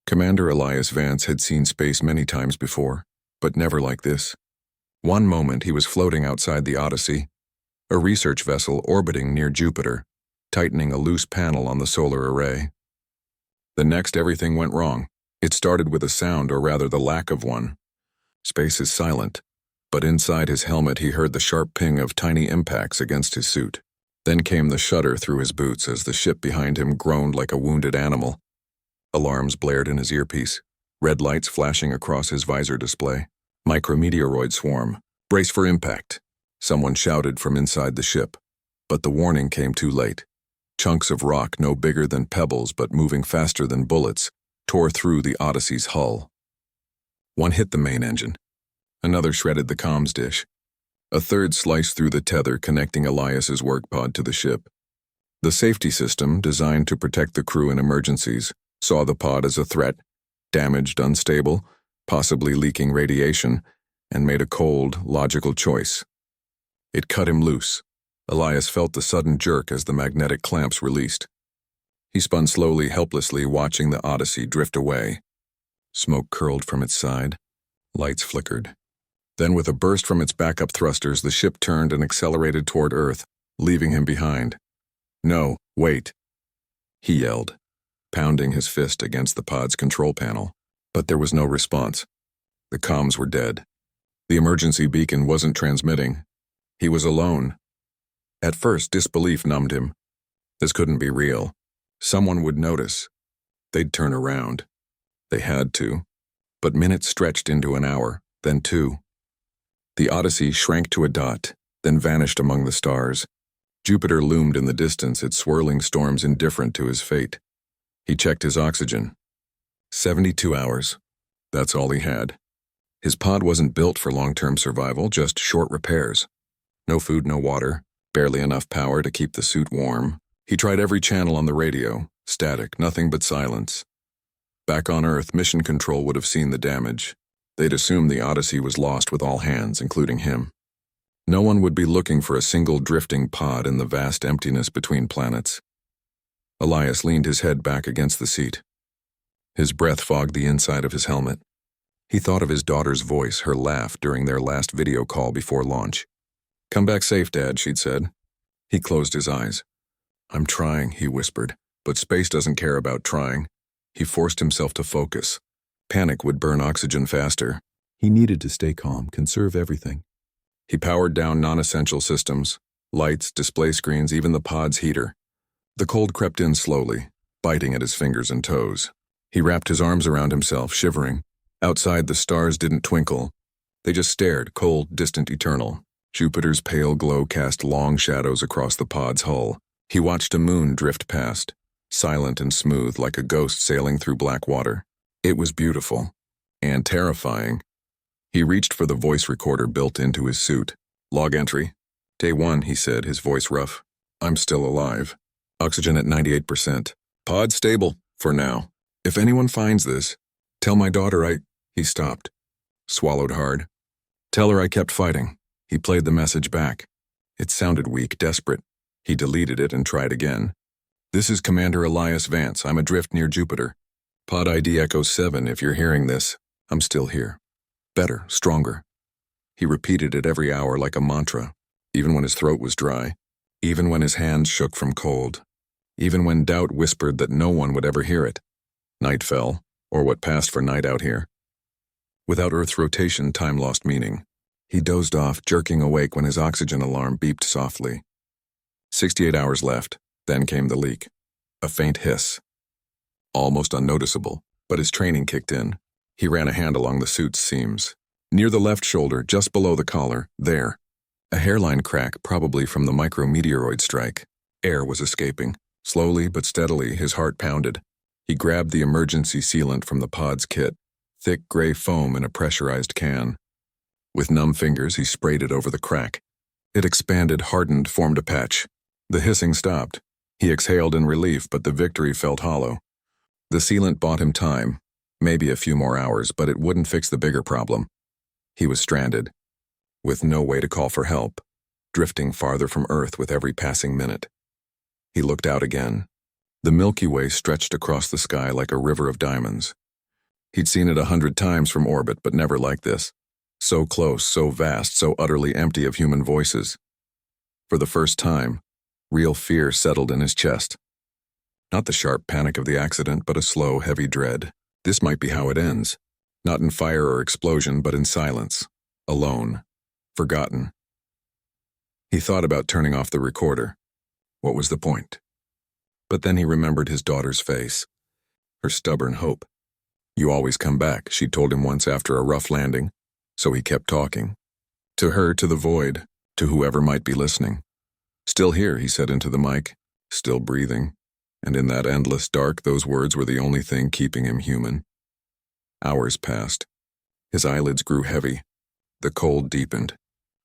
Commander Elias Vance had seen space many times before, but never like this. One moment he was floating outside the Odyssey, a research vessel orbiting near Jupiter, tightening a loose panel on the solar array. The next, everything went wrong. It started with a sound, or rather the lack of one. Space is silent, but inside his helmet he heard the sharp ping of tiny impacts against his suit. Then came the shudder through his boots as the ship behind him groaned like a wounded animal. Alarms blared in his earpiece, red lights flashing across his visor display. Micrometeoroid swarm. Brace for impact. Someone shouted from inside the ship, but the warning came too late. Chunks of rock no bigger than pebbles but moving faster than bullets tore through the Odyssey's hull. One hit the main engine. Another shredded the comms dish. A third sliced through the tether connecting Elias's work pod to the ship. The safety system, designed to protect the crew in emergencies, saw the pod as a threat, damaged, unstable, possibly leaking radiation, and made a cold, logical choice. It cut him loose. Elias felt the sudden jerk as the magnetic clamps released. He spun slowly, helplessly, watching the Odyssey drift away. Smoke curled from its side. Lights flickered. Then, with a burst from its backup thrusters, the ship turned and accelerated toward Earth, leaving him behind. "No, wait," he yelled, pounding his fist against the pod's control panel. But there was no response. The comms were dead. The emergency beacon wasn't transmitting. He was alone. At first, disbelief numbed him. This couldn't be real. Someone would notice. They'd turn around. They had to. But minutes stretched into an hour, then two. The Odyssey shrank to a dot, then vanished among the stars. Jupiter loomed in the distance, its swirling storms indifferent to his fate. He checked his oxygen. 72 hours. That's all he had. His pod wasn't built for long-term survival, just short repairs. No food, no water, barely enough power to keep the suit warm. He tried every channel on the radio, static, nothing but silence. Back on Earth, Mission Control would have seen the damage. They'd assumed the Odyssey was lost with all hands, including him. No one would be looking for a single drifting pod in the vast emptiness between planets. Elias leaned his head back against the seat. His breath fogged the inside of his helmet. He thought of his daughter's voice, her laugh during their last video call before launch. "Come back safe, Dad," she'd said. He closed his eyes. "I'm trying," he whispered, "but space doesn't care about trying." He forced himself to focus. Panic would burn oxygen faster. He needed to stay calm, conserve everything. He powered down non-essential systems, lights, display screens, even the pod's heater. The cold crept in slowly, biting at his fingers and toes. He wrapped his arms around himself, shivering. Outside, the stars didn't twinkle. They just stared, cold, distant, eternal. Jupiter's pale glow cast long shadows across the pod's hull. He watched a moon drift past, silent and smooth like a ghost sailing through black water. It was beautiful, and terrifying. He reached for the voice recorder built into his suit. "Log entry. Day 1, he said, his voice rough. "I'm still alive. Oxygen at 98%. Pod stable, for now. If anyone finds this, tell my daughter I—" He stopped, swallowed hard. "Tell her I kept fighting." He played the message back. It sounded weak, desperate. He deleted it and tried again. "This is Commander Elias Vance. I'm adrift near Jupiter. Pod ID Echo 7, if you're hearing this. I'm still here. Better, stronger." He repeated it every hour like a mantra, even when his throat was dry, even when his hands shook from cold, even when doubt whispered that no one would ever hear it. Night fell, or what passed for night out here. Without Earth's rotation, time lost meaning. He dozed off, jerking awake when his oxygen alarm beeped softly. 68 hours left, then came the leak. A faint hiss. Almost unnoticeable, but his training kicked in. He ran a hand along the suit's seams. Near the left shoulder, just below the collar, there. A hairline crack, probably from the micrometeoroid strike. Air was escaping. Slowly but steadily, his heart pounded. He grabbed the emergency sealant from the pod's kit, thick gray foam in a pressurized can. With numb fingers, he sprayed it over the crack. It expanded, hardened, formed a patch. The hissing stopped. He exhaled in relief, but the victory felt hollow. The sealant bought him time, maybe a few more hours, but it wouldn't fix the bigger problem. He was stranded, with no way to call for help, drifting farther from Earth with every passing minute. He looked out again. The Milky Way stretched across the sky like a river of diamonds. He'd seen it 100 times from orbit, but never like this. So close, so vast, so utterly empty of human voices. For the first time, real fear settled in his chest. Not the sharp panic of the accident, but a slow, heavy dread. This might be how it ends. Not in fire or explosion, but in silence. Alone. Forgotten. He thought about turning off the recorder. What was the point? But then he remembered his daughter's face. Her stubborn hope. "You always come back," she'd told him once after a rough landing. So he kept talking. To her, to the void, to whoever might be listening. "Still here," he said into the mic. Still breathing. And in that endless dark, those words were the only thing keeping him human. Hours passed. His eyelids grew heavy. The cold deepened.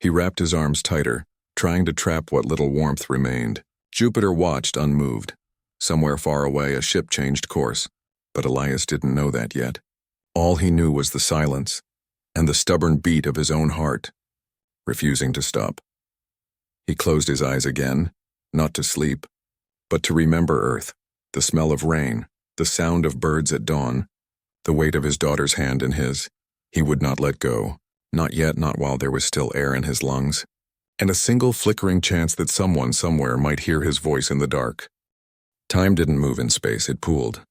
He wrapped his arms tighter, trying to trap what little warmth remained. Jupiter watched unmoved. Somewhere far away, a ship changed course, but Elias didn't know that yet. All he knew was the silence, and the stubborn beat of his own heart, refusing to stop. He closed his eyes again, not to sleep, but to remember Earth, the smell of rain, the sound of birds at dawn, the weight of his daughter's hand in his. He would not let go, not yet, not while there was still air in his lungs, and a single flickering chance that someone somewhere might hear his voice in the dark. Time didn't move in space, it pooled.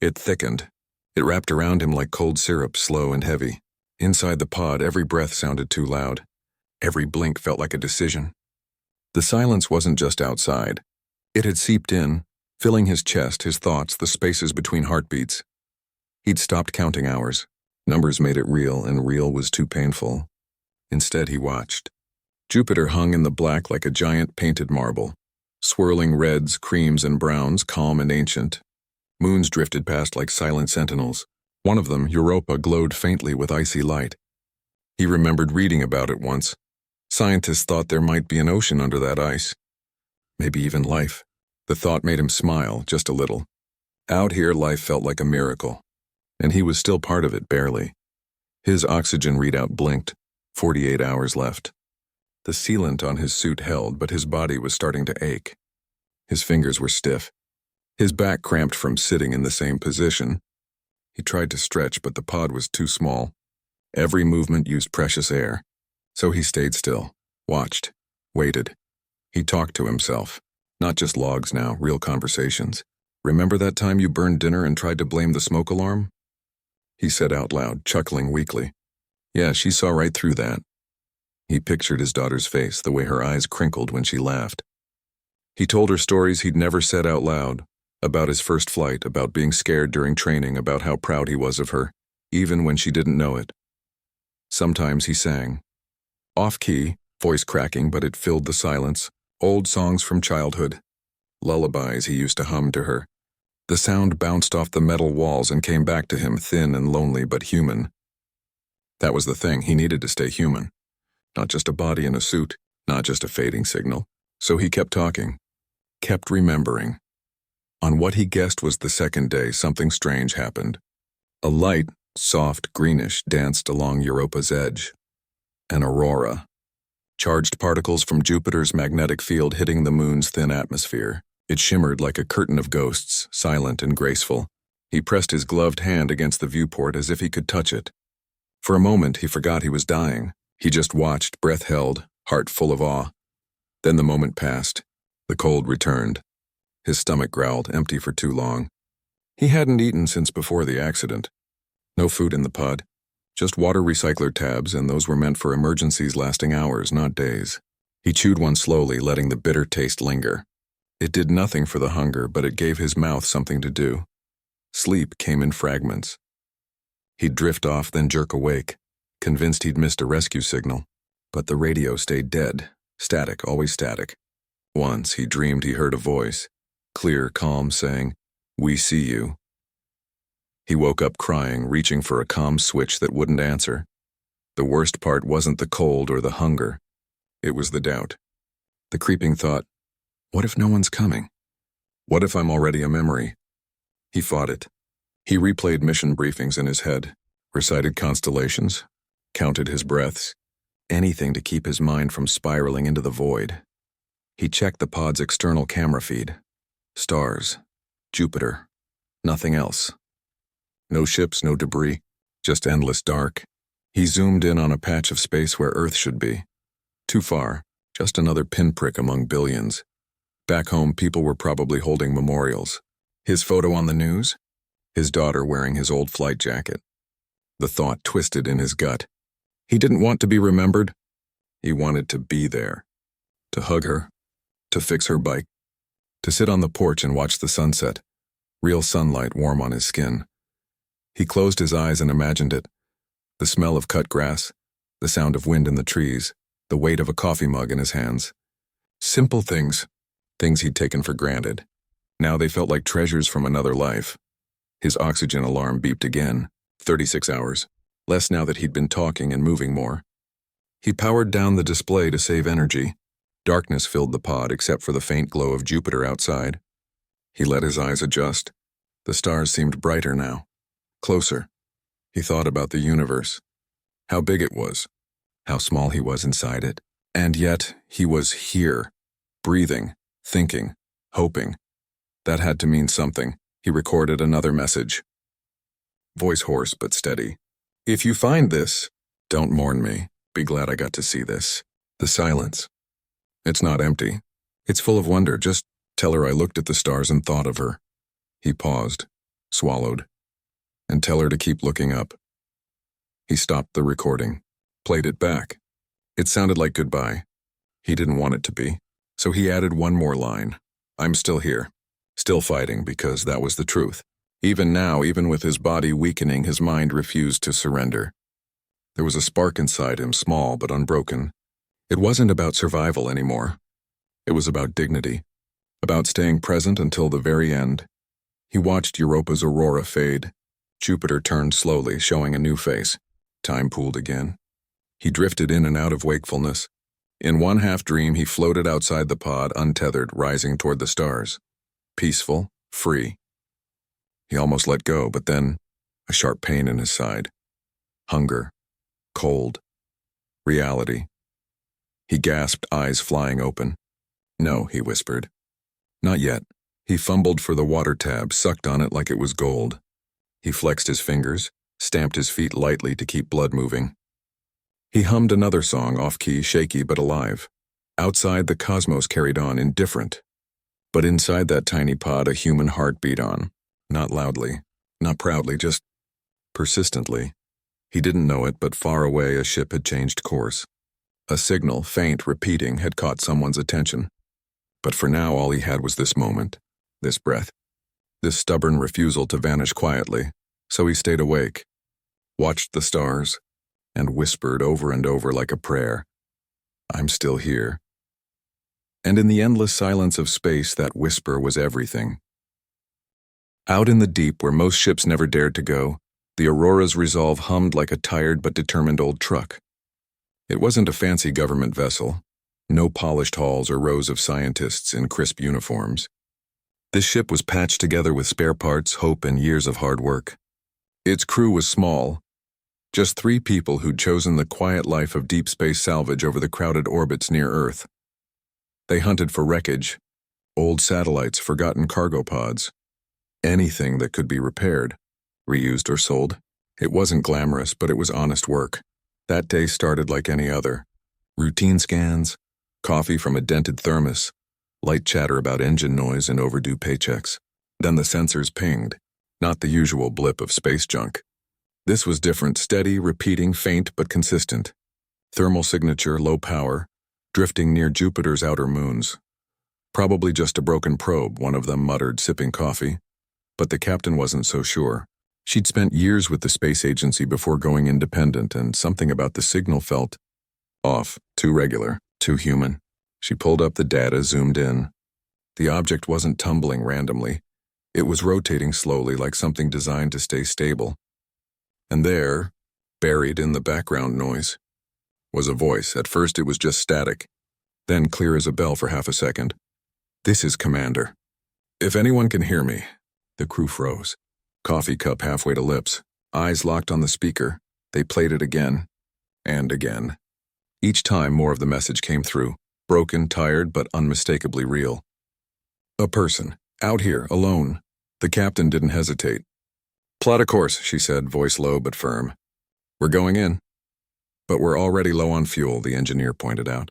It thickened. It wrapped around him like cold syrup, slow and heavy. Inside the pod, every breath sounded too loud. Every blink felt like a decision. The silence wasn't just outside. It had seeped in, filling his chest, his thoughts, the spaces between heartbeats. He'd stopped counting hours. Numbers made it real, and real was too painful. Instead, he watched. Jupiter hung in the black like a giant painted marble. Swirling reds, creams, and browns, calm and ancient. Moons drifted past like silent sentinels. One of them, Europa, glowed faintly with icy light. He remembered reading about it once. Scientists thought there might be an ocean under that ice. Maybe even life. The thought made him smile, just a little. Out here, life felt like a miracle. And he was still part of it, barely. His oxygen readout blinked. 48 hours left. The sealant on his suit held, but his body was starting to ache. His fingers were stiff. His back cramped from sitting in the same position. He tried to stretch, but the pod was too small. Every movement used precious air. So he stayed still, watched, waited. He talked to himself. Not just logs now, real conversations. "Remember that time you burned dinner and tried to blame the smoke alarm?" He said out loud, chuckling weakly. Yeah, she saw right through that. He pictured his daughter's face, the way her eyes crinkled when she laughed. He told her stories he'd never said out loud, about his first flight, about being scared during training, about how proud he was of her, even when she didn't know it. Sometimes he sang. Off-key, voice cracking, but it filled the silence. Old songs from childhood. Lullabies he used to hum to her. The sound bounced off the metal walls and came back to him, thin and lonely but human. That was the thing, he needed to stay human. Not just a body in a suit, not just a fading signal. So he kept talking, kept remembering. On what he guessed was the second day, something strange happened. A light, soft, greenish, danced along Europa's edge. An aurora. Charged particles from Jupiter's magnetic field hitting the moon's thin atmosphere. It shimmered like a curtain of ghosts, silent and graceful. He pressed his gloved hand against the viewport as if he could touch it. For a moment, he forgot he was dying. He just watched, breath held, heart full of awe. Then the moment passed. The cold returned. His stomach growled, empty for too long. He hadn't eaten since before the accident. No food in the pod. Just water recycler tabs, and those were meant for emergencies lasting hours, not days. He chewed one slowly, letting the bitter taste linger. It did nothing for the hunger, but it gave his mouth something to do. Sleep came in fragments. He'd drift off, then jerk awake, convinced he'd missed a rescue signal. But the radio stayed dead, static, always static. Once he dreamed he heard a voice, clear, calm, saying, "We see you." He woke up crying, reaching for a comm switch that wouldn't answer. The worst part wasn't the cold or the hunger. It was the doubt. The creeping thought, what if no one's coming? What if I'm already a memory? He fought it. He replayed mission briefings in his head, recited constellations, counted his breaths, anything to keep his mind from spiraling into the void. He checked the pod's external camera feed. Stars. Jupiter. Nothing else. No ships, no debris, just endless dark. He zoomed in on a patch of space where Earth should be. Too far, just another pinprick among billions. Back home, people were probably holding memorials. His photo on the news? His daughter wearing his old flight jacket. The thought twisted in his gut. He didn't want to be remembered. He wanted to be there. To hug her. To fix her bike. To sit on the porch and watch the sunset. Real sunlight warm on his skin. He closed his eyes and imagined it. The smell of cut grass. The sound of wind in the trees. The weight of a coffee mug in his hands. Simple things. Things he'd taken for granted. Now they felt like treasures from another life. His oxygen alarm beeped again. 36 hours. Less now that he'd been talking and moving more. He powered down the display to save energy. Darkness filled the pod except for the faint glow of Jupiter outside. He let his eyes adjust. The stars seemed brighter now. Closer. He thought about the universe. How big it was. How small he was inside it. And yet, he was here. Breathing. Thinking. Hoping. That had to mean something. He recorded another message. Voice hoarse but steady. If you find this, don't mourn me. Be glad I got to see this. The silence. It's not empty. It's full of wonder. Just tell her I looked at the stars and thought of her. He paused, swallowed, and tell her to keep looking up. He stopped the recording, played it back. It sounded like goodbye. He didn't want it to be, so he added one more line. I'm still here, still fighting because that was the truth. Even now, even with his body weakening, his mind refused to surrender. There was a spark inside him, small but unbroken. It wasn't about survival anymore. It was about dignity, about staying present until the very end. He watched Europa's aurora fade. Jupiter turned slowly, showing a new face. Time pooled again. He drifted in and out of wakefulness. In one half-dream, he floated outside the pod, untethered, rising toward the stars. Peaceful, free. He almost let go, but then a sharp pain in his side. Hunger. Cold. Reality. He gasped, eyes flying open. No, he whispered. Not yet. He fumbled for the water tab, sucked on it like it was gold. He flexed his fingers, stamped his feet lightly to keep blood moving. He hummed another song, off-key, shaky but alive. Outside, the cosmos carried on, indifferent. But inside that tiny pod, a human heart beat on. Not loudly, not proudly, just persistently. He didn't know it, but far away a ship had changed course. A signal, faint, repeating, had caught someone's attention. But for now, all he had was this moment, this breath, this stubborn refusal to vanish quietly. So he stayed awake, watched the stars, and whispered over and over like a prayer, I'm still here. And in the endless silence of space, that whisper was everything. Out in the deep, where most ships never dared to go, the Aurora's resolve hummed like a tired but determined old truck. It wasn't a fancy government vessel. No polished halls or rows of scientists in crisp uniforms. This ship was patched together with spare parts, hope, and years of hard work. Its crew was small. Just 3 people who'd chosen the quiet life of deep space salvage over the crowded orbits near Earth. They hunted for wreckage, old satellites, forgotten cargo pods, anything that could be repaired, reused or sold. It wasn't glamorous, but it was honest work. That day started like any other. Routine scans, coffee from a dented thermos, light chatter about engine noise and overdue paychecks. Then the sensors pinged, not the usual blip of space junk. This was different, steady, repeating, faint but consistent. Thermal signature, low power, drifting near Jupiter's outer moons. Probably just a broken probe, one of them muttered, sipping coffee. But the captain wasn't so sure. She'd spent years with the space agency before going independent, and something about the signal felt off, too regular, too human. She pulled up the data, zoomed in. The object wasn't tumbling randomly. It was rotating slowly, like something designed to stay stable. And there, buried in the background noise, was a voice. At first it was just static, then clear as a bell for half a second. This is Commander. If anyone can hear me. The crew froze. Coffee cup halfway to lips. Eyes locked on the speaker. They played it again. And again. Each time more of the message came through. Broken, tired, but unmistakably real. A person. Out here, alone. The captain didn't hesitate. Plot a course, she said, voice low but firm. We're going in. But we're already low on fuel, the engineer pointed out.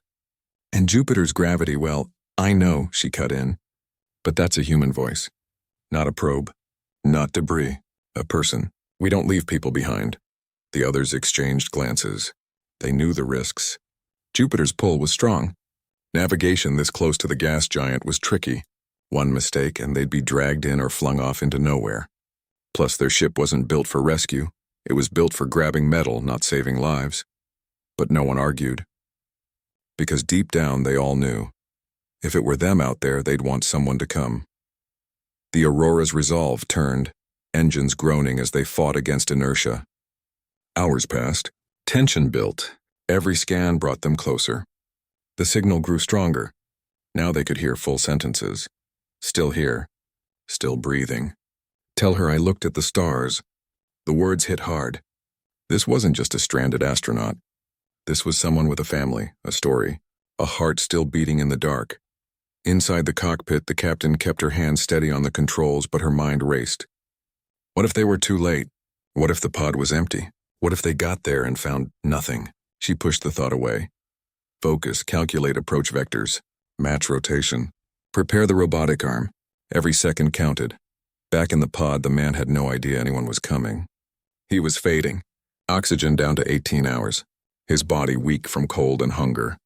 And Jupiter's gravity, well, I know, she cut in. But that's a human voice. Not a probe. Not debris. A person. We don't leave people behind. The others exchanged glances. They knew the risks. Jupiter's pull was strong. Navigation this close to the gas giant was tricky. One mistake and they'd be dragged in or flung off into nowhere. Plus their ship wasn't built for rescue. It was built for grabbing metal, not saving lives. But no one argued. Because deep down they all knew. If it were them out there, they'd want someone to come. The Aurora's resolve turned, engines groaning as they fought against inertia. Hours passed. Tension built. Every scan brought them closer. The signal grew stronger. Now they could hear full sentences. Still here. Still breathing. Tell her I looked at the stars. The words hit hard. This wasn't just a stranded astronaut. This was someone with a family, a story, a heart still beating in the dark. Inside the cockpit, the captain kept her hand steady on the controls, but her mind raced. What if they were too late? What if the pod was empty? What if they got there and found nothing? She pushed the thought away. Focus, calculate approach vectors, match rotation, prepare the robotic arm. Every second counted. Back in the pod, the man had no idea anyone was coming. He was fading, oxygen down to 18 hours, his body weak from cold and hunger.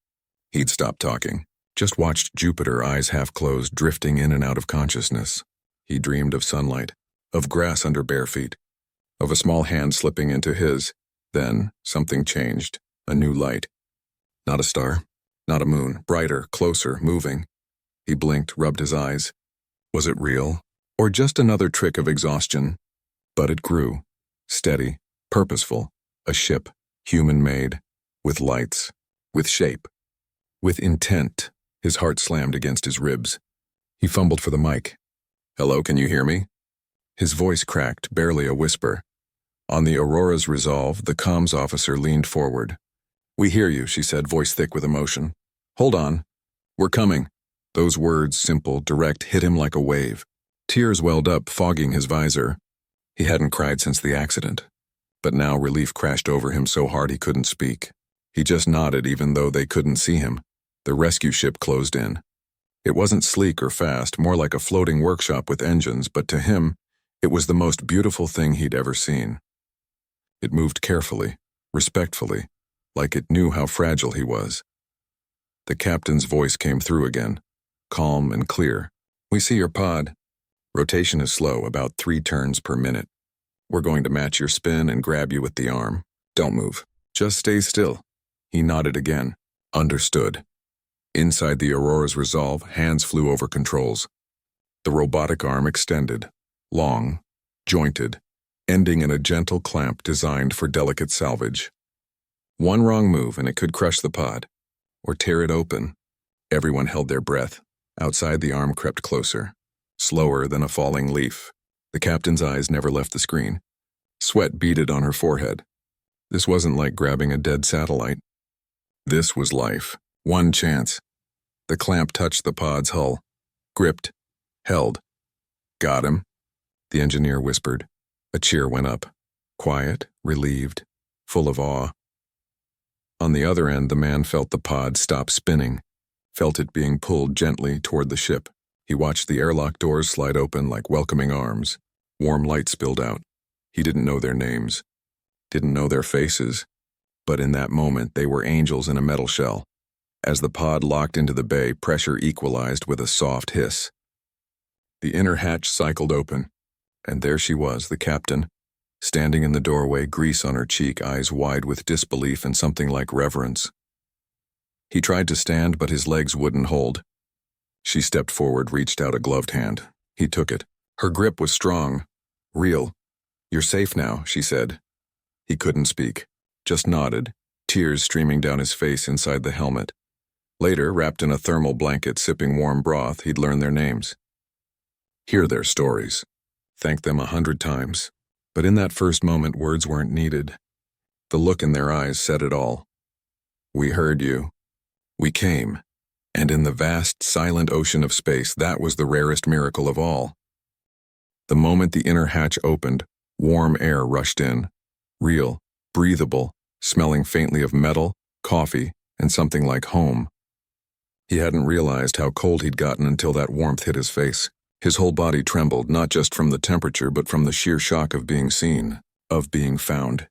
He'd stopped talking, just watched Jupiter, eyes half closed, drifting in and out of consciousness. He dreamed of sunlight, of grass under bare feet, of a small hand slipping into his. Then something changed, a new light. Not a star, not a moon, brighter, closer, moving. He blinked, rubbed his eyes. Was it real? Or just another trick of exhaustion? But it grew, steady, purposeful, a ship, human-made, with lights, with shape, with intent. His heart slammed against his ribs. He fumbled for the mic. Hello, can you hear me? His voice cracked, barely a whisper. On the Aurora's resolve, the comms officer leaned forward. We hear you, she said, voice thick with emotion. Hold on. We're coming. Those words, simple, direct, hit him like a wave. Tears welled up, fogging his visor. He hadn't cried since the accident. But now relief crashed over him so hard he couldn't speak. He just nodded even though they couldn't see him. The rescue ship closed in. It wasn't sleek or fast, more like a floating workshop with engines, but to him, it was the most beautiful thing he'd ever seen. It moved carefully, respectfully, like it knew how fragile he was. The captain's voice came through again, calm and clear. We see your pod. Rotation is slow, about 3 turns per minute. We're going to match your spin and grab you with the arm. Don't move. Just stay still. He nodded again. Understood. Inside the Aurora's resolve, hands flew over controls. The robotic arm extended, long, jointed, ending in a gentle clamp designed for delicate salvage. One wrong move and it could crush the pod, or tear it open. Everyone held their breath. Outside, the arm crept closer, slower than a falling leaf. The captain's eyes never left the screen. Sweat beaded on her forehead. This wasn't like grabbing a dead satellite. This was life. One chance. The clamp touched the pod's hull. Gripped. Held. Got him, the engineer whispered. A cheer went up. Quiet, relieved, full of awe. On the other end, the man felt the pod stop spinning, felt it being pulled gently toward the ship. He watched the airlock doors slide open like welcoming arms. Warm light spilled out. He didn't know their names, didn't know their faces, but in that moment they were angels in a metal shell. As the pod locked into the bay, pressure equalized with a soft hiss. The inner hatch cycled open, and there she was, the captain, standing in the doorway, grease on her cheek, eyes wide with disbelief and something like reverence. He tried to stand, but his legs wouldn't hold. She stepped forward, reached out a gloved hand. He took it. Her grip was strong, real. You're safe now, she said. He couldn't speak, just nodded, tears streaming down his face inside the helmet. Later, wrapped in a thermal blanket, sipping warm broth, he'd learn their names. Hear their stories. Thank them 100 times. But in that first moment, words weren't needed. The look in their eyes said it all. We heard you. We came. And in the vast, silent ocean of space, that was the rarest miracle of all. The moment the inner hatch opened, Warm air rushed in. Real, breathable, smelling faintly of metal, coffee, and something like home. He hadn't realized how cold he'd gotten until that warmth hit his face. His whole body trembled, not just from the temperature but from the sheer shock of being seen, of being found.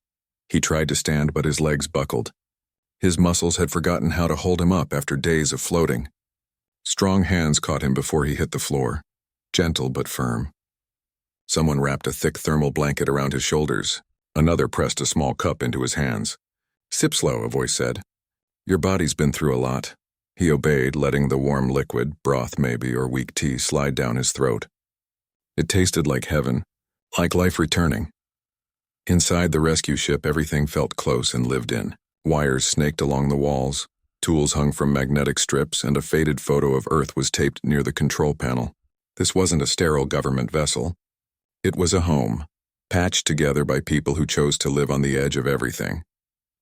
He tried to stand, but his legs buckled. His muscles had forgotten how to hold him up after days of floating. Strong hands caught him before he hit the floor, gentle but firm. Someone wrapped a thick thermal blanket around his shoulders. Another pressed a small cup into his hands. "Sip slow," a voice said. "Your body's been through a lot." He obeyed, letting the warm liquid, broth maybe, or weak tea, slide down his throat. It tasted like heaven, like life returning. Inside the rescue ship, everything felt close and lived in. Wires snaked along the walls, tools hung from magnetic strips, and a faded photo of Earth was taped near the control panel. This wasn't a sterile government vessel. It was a home, patched together by people who chose to live on the edge of everything.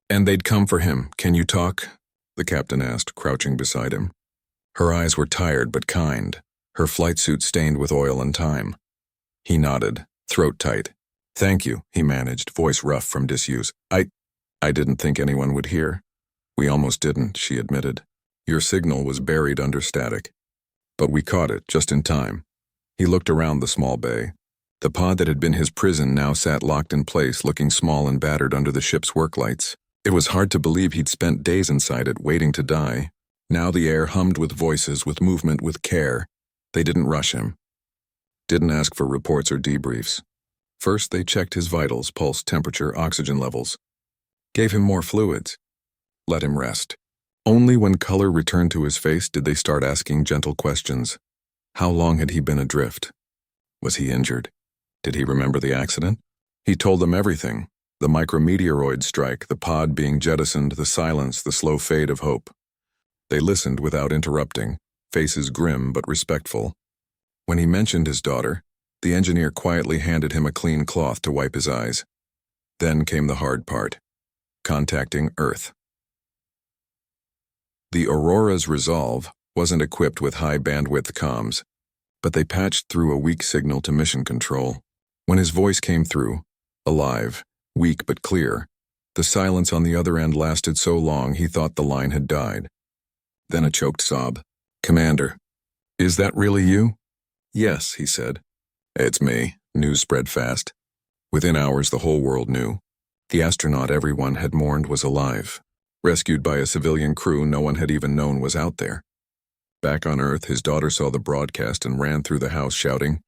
"And they'd come for him. Can you talk?" the captain asked, crouching beside him. Her eyes were tired but kind, her flight suit stained with oil and time. He nodded, throat tight. "Thank you," he managed, voice rough from disuse. I didn't think anyone would hear." "We almost didn't," she admitted. "Your signal was buried under static. But we caught it, just in time." He looked around the small bay. The pod that had been his prison now sat locked in place, looking small and battered under the ship's work lights. It was hard to believe he'd spent days inside it, waiting to die. Now the air hummed with voices, with movement, with care. They didn't rush him. Didn't ask for reports or debriefs. First, they checked his vitals, pulse, temperature, oxygen levels. Gave him more fluids. Let him rest. Only when color returned to his face did they start asking gentle questions. How long had he been adrift? Was he injured? Did he remember the accident? He told them everything. The micrometeoroid strike, the pod being jettisoned, the silence, the slow fade of hope. They listened without interrupting, faces grim but respectful. When he mentioned his daughter, the engineer quietly handed him a clean cloth to wipe his eyes. Then came the hard part. Contacting Earth. The Aurora's resolve wasn't equipped with high-bandwidth comms, but they patched through a weak signal to mission control. When his voice came through, alive, weak but clear, the silence on the other end lasted so long he thought the line had died. Then a choked sob. "Commander, is that really you?" "Yes," he said. "It's me." News spread fast. Within hours, the whole world knew. The astronaut everyone had mourned was alive. Rescued by a civilian crew no one had even known was out there. Back on Earth, his daughter saw the broadcast and ran through the house shouting,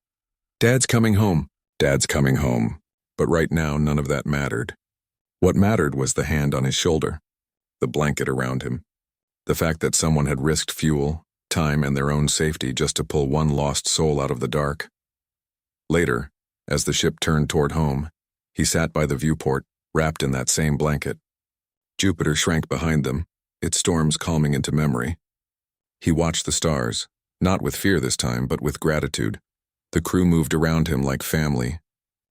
"Dad's coming home! Dad's coming home!" But right now, none of that mattered. What mattered was the hand on his shoulder, the blanket around him, the fact that someone had risked fuel, time, and their own safety just to pull one lost soul out of the dark. Later, as the ship turned toward home, he sat by the viewport, wrapped in that same blanket. Jupiter shrank behind them, its storms calming into memory. He watched the stars, not with fear this time, but with gratitude. The crew moved around him like family.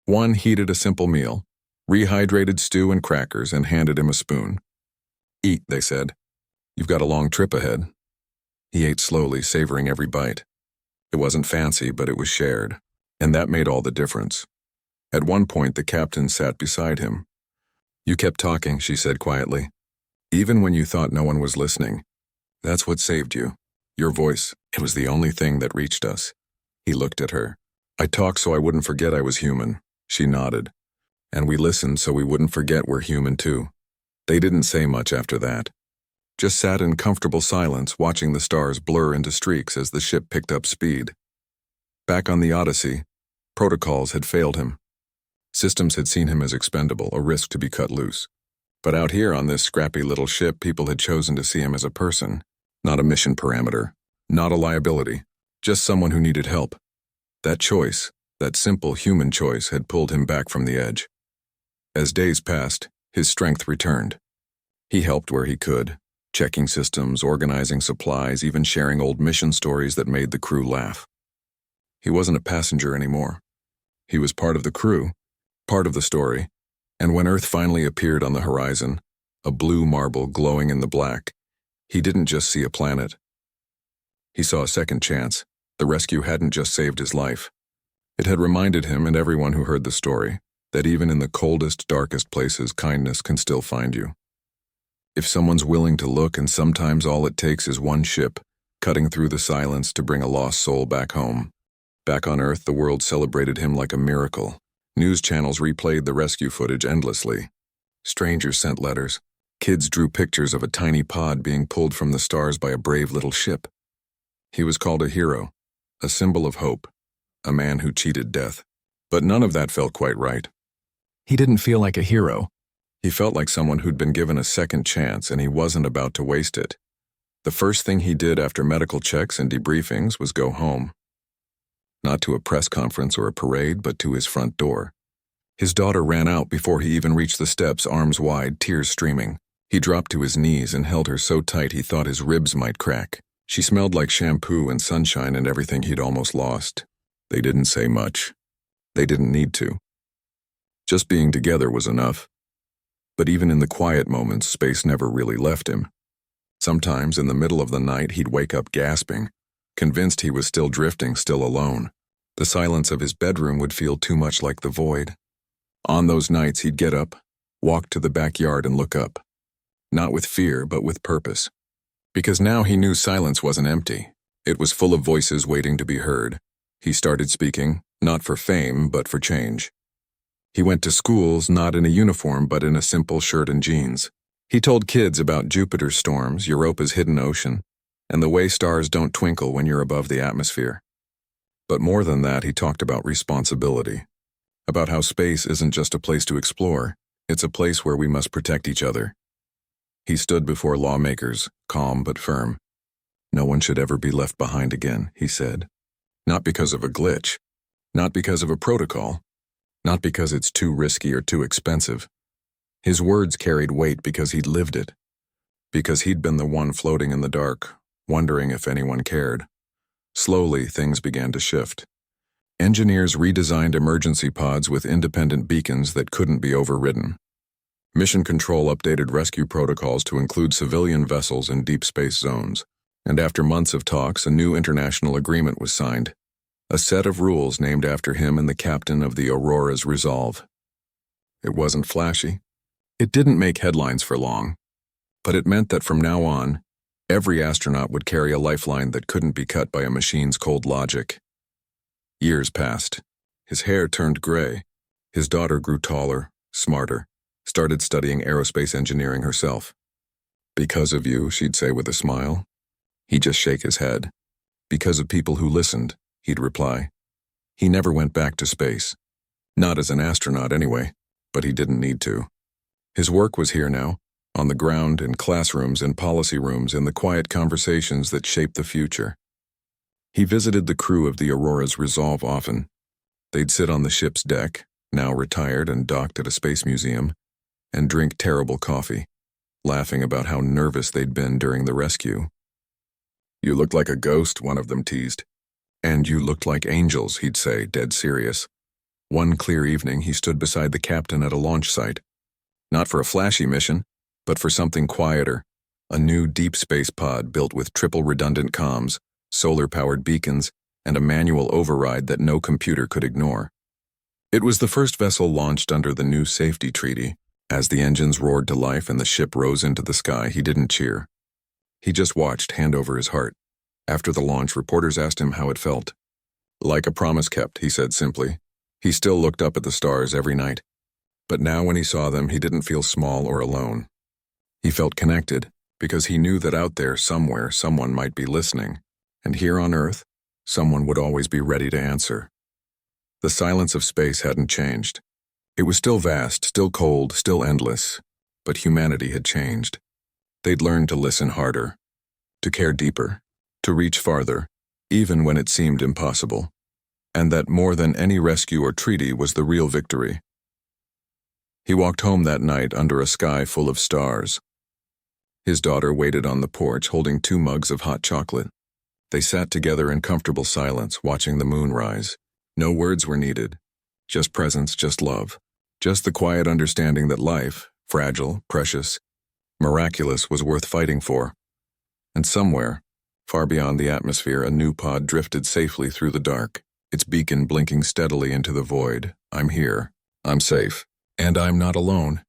One heated a simple meal, rehydrated stew and crackers, and handed him a spoon. "Eat," they said. "You've got a long trip ahead." He ate slowly, savoring every bite. It wasn't fancy, but it was shared, and that made all the difference. At one point, the captain sat beside him. "You kept talking," she said quietly. "Even when you thought no one was listening. That's what saved you. Your voice, it was the only thing that reached us." He looked at her. "I talked so I wouldn't forget I was human." She nodded. "And we listened so we wouldn't forget we're human too." They didn't say much after that. Just sat in comfortable silence, watching the stars blur into streaks as the ship picked up speed. Back on the Odyssey, protocols had failed him. Systems had seen him as expendable, a risk to be cut loose. But out here on this scrappy little ship, people had chosen to see him as a person, not a mission parameter, not a liability, just someone who needed help. That choice, that simple human choice, had pulled him back from the edge. As days passed, his strength returned. He helped where he could, checking systems, organizing supplies, even sharing old mission stories that made the crew laugh. He wasn't a passenger anymore. He was part of the crew, part of the story, and when Earth finally appeared on the horizon, a blue marble glowing in the black, he didn't just see a planet. He saw a second chance. The rescue hadn't just saved his life. It had reminded him and everyone who heard the story that even in the coldest, darkest places, kindness can still find you. If someone's willing to look, and sometimes all it takes is one ship, cutting through the silence to bring a lost soul back home. Back on Earth, the world celebrated him like a miracle. News channels replayed the rescue footage endlessly. Strangers sent letters. Kids drew pictures of a tiny pod being pulled from the stars by a brave little ship. He was called a hero, a symbol of hope, a man who cheated death. But none of that felt quite right. He didn't feel like a hero. He felt like someone who'd been given a second chance, and he wasn't about to waste it. The first thing he did after medical checks and debriefings was go home. Not to a press conference or a parade, but to his front door. His daughter ran out before he even reached the steps, arms wide, tears streaming. He dropped to his knees and held her so tight he thought his ribs might crack. She smelled like shampoo and sunshine and everything he'd almost lost. They didn't say much. They didn't need to. Just being together was enough. But even in the quiet moments, space never really left him. Sometimes in the middle of the night he'd wake up gasping, convinced he was still drifting, still alone. The silence of his bedroom would feel too much like the void. On those nights he'd get up, walk to the backyard and look up. Not with fear, but with purpose. Because now he knew silence wasn't empty. It was full of voices waiting to be heard. He started speaking, not for fame, but for change. He went to schools not in a uniform, but in a simple shirt and jeans. He told kids about Jupiter's storms, Europa's hidden ocean, and the way stars don't twinkle when you're above the atmosphere. But more than that, he talked about responsibility. About how space isn't just a place to explore, it's a place where we must protect each other. He stood before lawmakers, calm but firm. No one should ever be left behind again, he said. Not because of a glitch, not because of a protocol, not because it's too risky or too expensive. His words carried weight because he'd lived it, because he'd been the one floating in the dark, wondering if anyone cared. Slowly, things began to shift. Engineers redesigned emergency pods with independent beacons that couldn't be overridden. Mission Control updated rescue protocols to include civilian vessels in deep space zones, and after months of talks, a new international agreement was signed. A set of rules named after him and the captain of the Aurora's Resolve. It wasn't flashy. It didn't make headlines for long. But it meant that from now on, every astronaut would carry a lifeline that couldn't be cut by a machine's cold logic. Years passed. His hair turned gray. His daughter grew taller, smarter, started studying aerospace engineering herself. Because of you, she'd say with a smile. He'd just shake his head. Because of people who listened, he'd reply. He never went back to space. Not as an astronaut anyway, but he didn't need to. His work was here now, on the ground, in classrooms, in policy rooms, in the quiet conversations that shaped the future. He visited the crew of the Aurora's Resolve often. They'd sit on the ship's deck, now retired and docked at a space museum, and drink terrible coffee, laughing about how nervous they'd been during the rescue. You looked like a ghost, one of them teased. And you looked like angels, he'd say, dead serious. One clear evening, he stood beside the captain at a launch site. Not for a flashy mission, but for something quieter, a new deep space pod built with triple redundant comms, solar-powered beacons, and a manual override that no computer could ignore. It was the first vessel launched under the new safety treaty. As the engines roared to life and the ship rose into the sky, he didn't cheer. He just watched, hand over his heart. After the launch, reporters asked him how it felt. Like a promise kept, he said simply. He still looked up at the stars every night. But now when he saw them, he didn't feel small or alone. He felt connected, because he knew that out there somewhere someone might be listening, and here on Earth, someone would always be ready to answer. The silence of space hadn't changed. It was still vast, still cold, still endless, but humanity had changed. They'd learned to listen harder, to care deeper, to reach farther, even when it seemed impossible, and that more than any rescue or treaty was the real victory. He walked home that night under a sky full of stars. His daughter waited on the porch holding 2 mugs of hot chocolate. They sat together in comfortable silence, watching the moon rise. No words were needed, just presence, just love, just the quiet understanding that life, fragile, precious, miraculous, was worth fighting for. And somewhere, far beyond the atmosphere, a new pod drifted safely through the dark, its beacon blinking steadily into the void. I'm here. I'm safe. And I'm not alone.